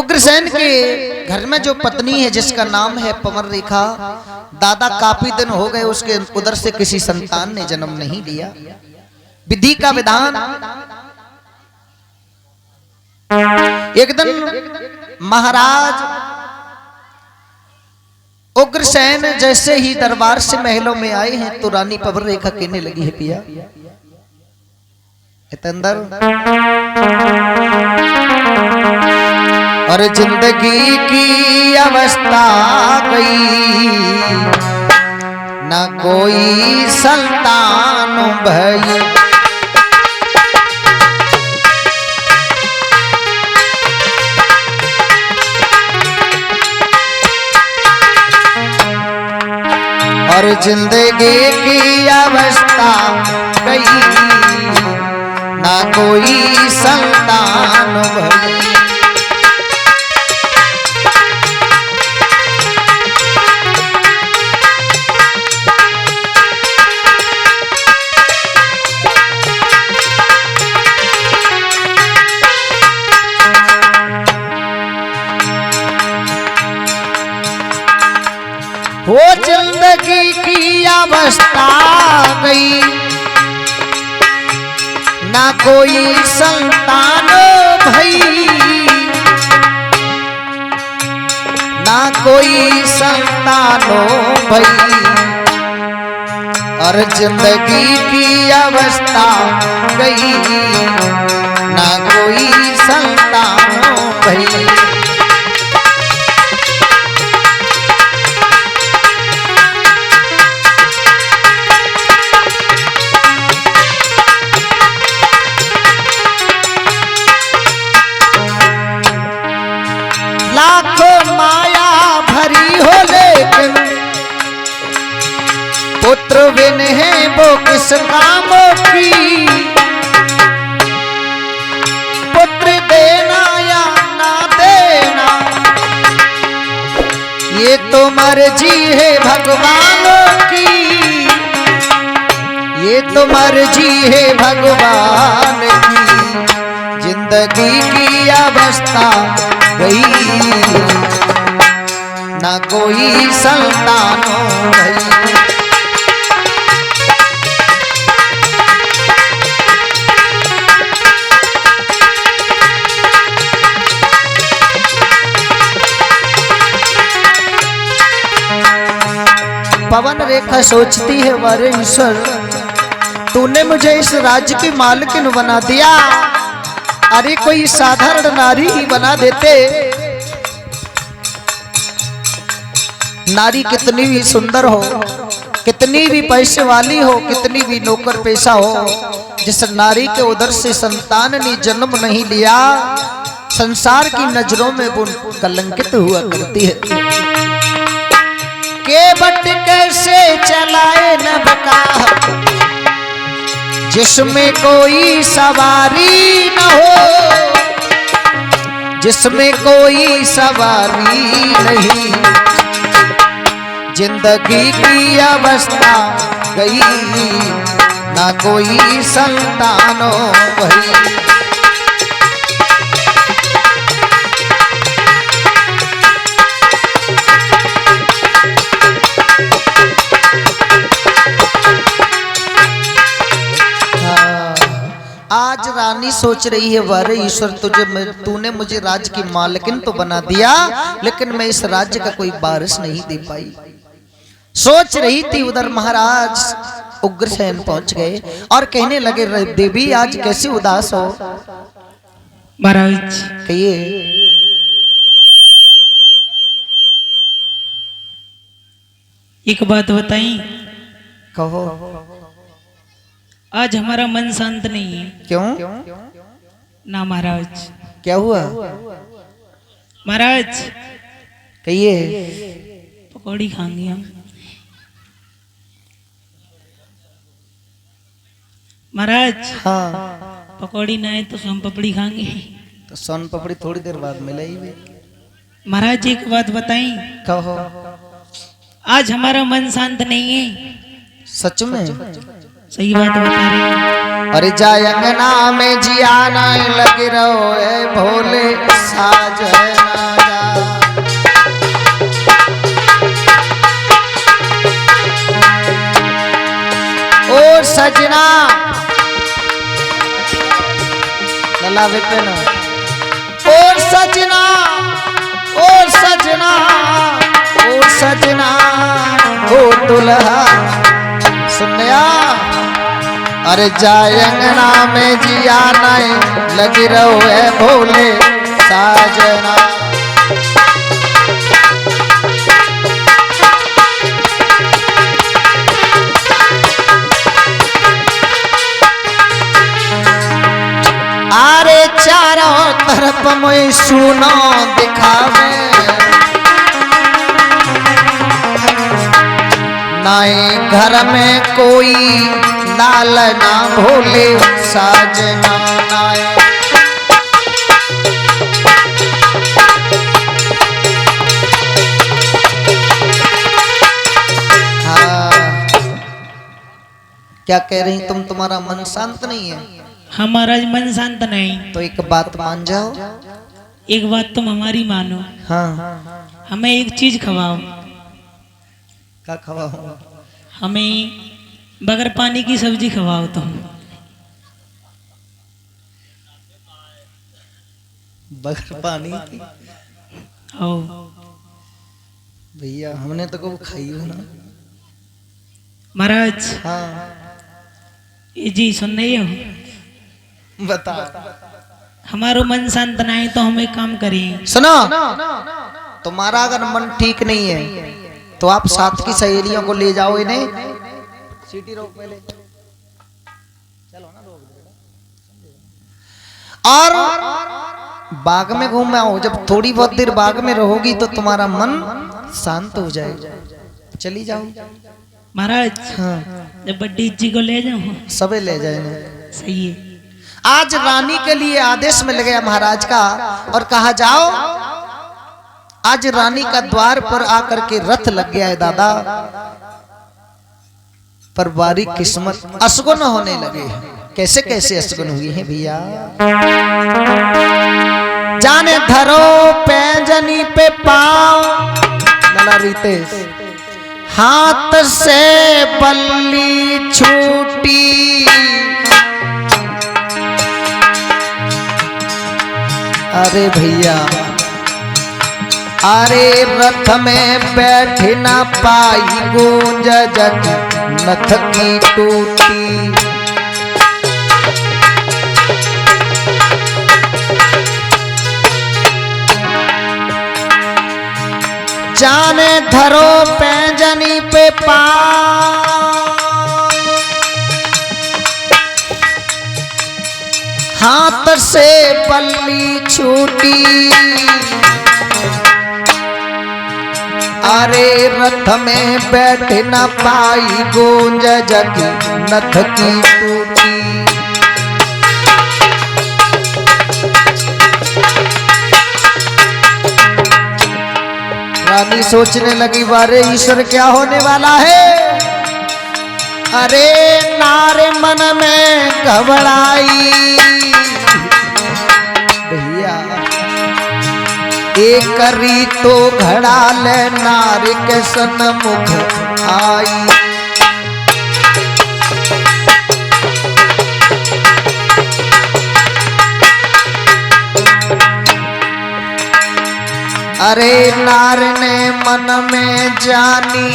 उग्रसेन के घर में जो पत्नी है जिसका नाम है पवन रेखा, दादा काफी दिन हो गए उसके उधर से किसी संतान ने जन्म नहीं लिया। विधि का विधान, एक दिन महाराज उग्रसेन जैसे ही दरबार से महलों में आए हैं तो रानी पवन रेखा कहने लगी है पिया इतंदर और जिंदगी की अवस्था गई न कोई संतान भई, और जिंदगी की अवस्था गई ना कोई संतान भई। वो जिंदगी की अवस्था गई ना कोई संतान भई, ना कोई संतानो भई, और जिंदगी की अवस्था गई ना कोई संतानो भई। लाखों माया भरी हो लेकिन पुत्र बिन है वो किस काम की, पुत्र देना या ना देना ये तो मर्जी है भगवान की, ये तो मर्जी है भगवान की। जिंदगी की अवस्था गई ना कोई संतानो भई। पवन रेखा सोचती है वारे ईश्वर तूने मुझे इस राज्य की मालकिन बना दिया, अरे कोई साधारण नारी ही बना देते। नारी कितनी भी सुंदर हो, कितनी भी पैसे वाली हो, कितनी भी नौकर पेशा हो, जिस नारी के उधर से संतान ने जन्म नहीं लिया संसार की नजरों में वो कलंकित हुआ करती है। केवट कैसे चलाए न बका जिसमें कोई सवारी न हो, जिसमें कोई सवारी नहीं। जिंदगी की अवस्था गई ना कोई संतानो भई। आज रानी सोच रही है वारे ईश्वर तूने मुझे राज्य की मालकिन तो बना दिया लेकिन मैं इस राज्य का कोई वारिस नहीं दे पाई। सोच रही थी उधर महाराज उग्रसेन पहुंच गए और कहने लगे देवी आज कैसी उदास हो। महाराज कहिए। एक बात बताई। कहो। आज हमारा मन शांत नहीं है। क्यों? ना महाराज। क्या हुआ? महाराज कहिए। पकौड़ी खाएंगे हम। महाराज हाँ पकौड़ी ना है तो सोन पपड़ी खाएंगे। तो सोन पपड़ी थोड़ी देर बाद मिलेगी। महाराज एक बात बताई। कहो। आज हमारा मन शांत नहीं है। सच में? सही बात बता रही। अरे जायंगना में जिया नहीं लग रहो है भोले साजना। सजना लला विपिन ओ सजना ओ सजना ओ सजना ओ दुल्हा सुनया अरे जाय अंगना में जिया नहीं लगी रहो है भोले साजना अरे चारों तरफ में सुनो दिखावे नहीं घर में कोई लाल ना भोले साजना नाय हाँ। क्या कह रही तुम तुम्हारा मन शांत नहीं है हमारा मन शांत नहीं। तो एक बात मान जाओ। एक बात तुम हमारी मानो। हाँ हमें एक चीज खवाओ। क्या खवाओ? हमें बगैर पानी की सब्जी खवाओ तुम। बगैर पानी की? ओ भैया हमने तो कभी खाई हो ना। महाराज हाँ ये जी सुन रही हो? बता। हमारो मन शांत नहीं तो हम एक काम करें। सुनो तुम्हारा अगर मन ठीक नहीं है तो आप साथ की सहेलियों को ले जाओ इन्हें सीटी रोक पहले चलो ना रोक और बाग में घूम आओ। जब थोड़ी बहुत देर बाग में रहोगी तो तुम्हारा मन शांत हो जाएगा। चली जाओ महाराज। हाँ जब बड्डी जी को ले जाओ सबे ले जाएंगे। सही है। आज रानी के लिए आदेश मिल गया महाराज का और कहा जाओ आज रानी का द्वार पर आकर के रथ लग गया है दादा। पर बारी किस्मत असगुन होने लगे। कैसे कैसे असगुन हुई है भैया? जाने धरो पैंजनी पे पाओ लला रितेश हाथ से बल्ली छूटी अरे भैया अरे रथ में बैठ ना पाई गूंज जग नथ की टूटी। जाने धरो पैंजनी पे हाथ से बल्ली छूटी। अरे रथ में बैठ न पाई गूंज जग नथ की टूटी। रानी सोचने लगी बारे ईश्वर क्या होने वाला है। अरे नारे मन में घबराई भैया एक करी तो घड़ा ले नारी के सन्मुख आई। अरे नार ने मन में जानी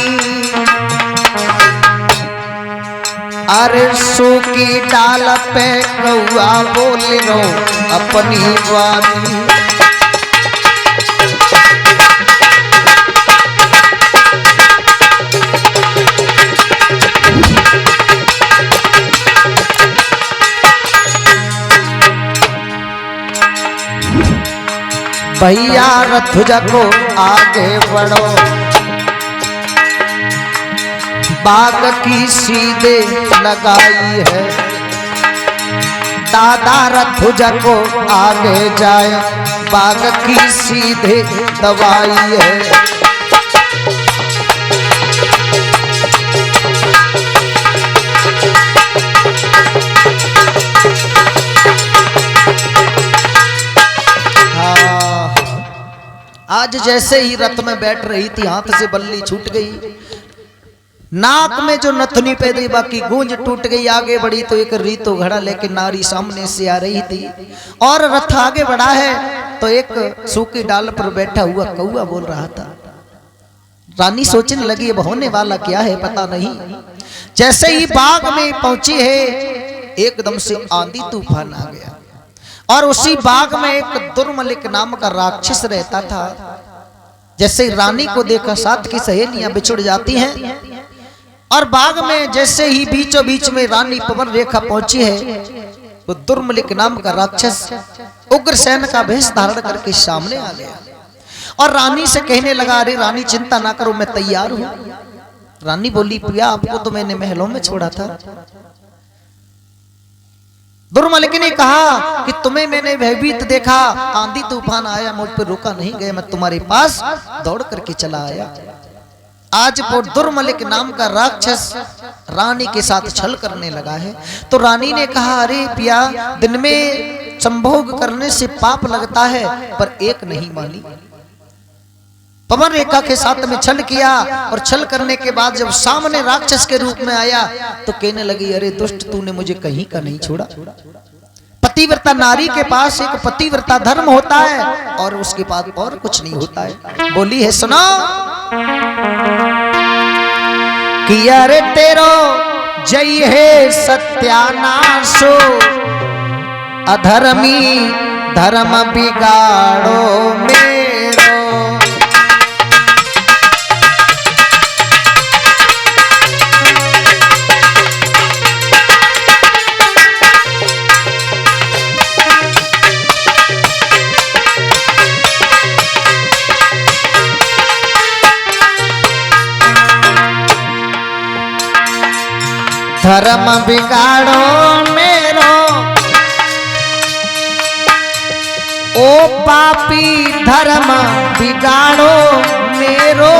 अरे सूखी डाल पे कौआ बोल रो अपनी वाणी। भैया रथ जको आगे बढ़ो बाग की सीधे लगाई है। दादा रथ जको आगे जाए बाग की सीधे दवाई है। आज जैसे ही रथ में बैठ रही थी हाथ से बल्ली छूट गई। नाक में जो नथुनी पे दी, बाकी गूंज टूट गई। आगे बढ़ी तो एक रीतो घड़ा लेके नारी सामने से आ रही थी, और रथ आगे बढ़ा है तो एक सूखी डाल पर बैठा हुआ कौआ बोल रहा था। रानी सोचने लगी अब होने वाला क्या है पता नहीं। जैसे ही बाग में पहुंची है, एकदम से आंधी तूफान आ गया, और उसी बाग में एक दुर्मलिक नाम का राक्षस रहता था। जैसे रानी को देखा साथ की सहेलियां बिछुड़ जाती हैं, और बाग में जैसे ही बीचों बीच में रानी पवन रेखा पहुंची है, वो दुर्मलिक नाम का राक्षस उग्रसेन का भेष धारण करके सामने आ गया, और रानी से कहने लगा, अरे रानी चिंता ना करो, मैं तैयार हूं। रानी बोली, प्रिया आपको तो मैंने महलों में छोड़ा था। दुर्मलिक ने कहा कि तुम्हें मैंने भयभीत देखा, आंधी तूफान आया, मुझ पर रुका नहीं गया, मैं तुम्हारे पास दौड़ करके चला आया। आज वो दुर्मलिक नाम का राक्षस रानी के साथ छल करने लगा है। तो रानी ने कहा, अरे पिया, दिन में संभोग करने से पाप लगता है, पर एक नहीं मानी। पवन रेखा के साथ में छल किया, और छल करने के बाद जब सामने राक्षस के रूप में आया तो कहने लगी, अरे दुष्ट, तूने मुझे कहीं का नहीं छोड़ा। पतिव्रता नारी के पास एक पतिव्रता धर्म होता है, और उसके बाद और कुछ नहीं होता है। बोली है, सुनो कि अरे तेरो जय है सत्यानाशो, अधर्मी धर्म बिगाड़ो मेरो। धर्म बिगाड़ो मेरो, ओ पापी धर्म बिगाड़ो मेरो।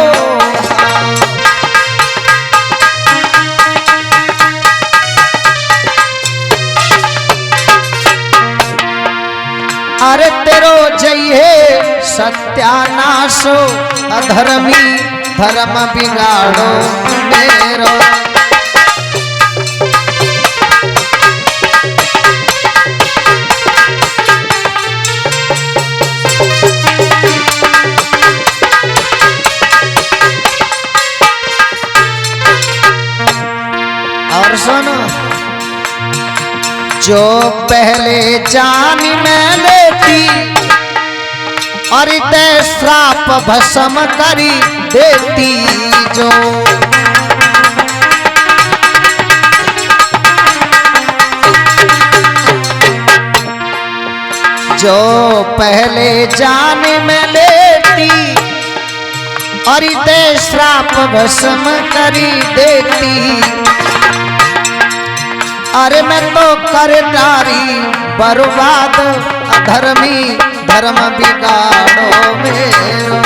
अरे तेरो जय है सत्यानाशो, अधर्मी धर्म बिगाड़ो मेरो। और सुनो, जो पहले जान में लेती, और ते श्राप भस्म करी देती। जो पहले जान में लेती, और ते श्राप भस्म करी देती। अरे मैं तो कर डारी बर्बाद, अधर्मी धर्म बिगाड़ो मेरो।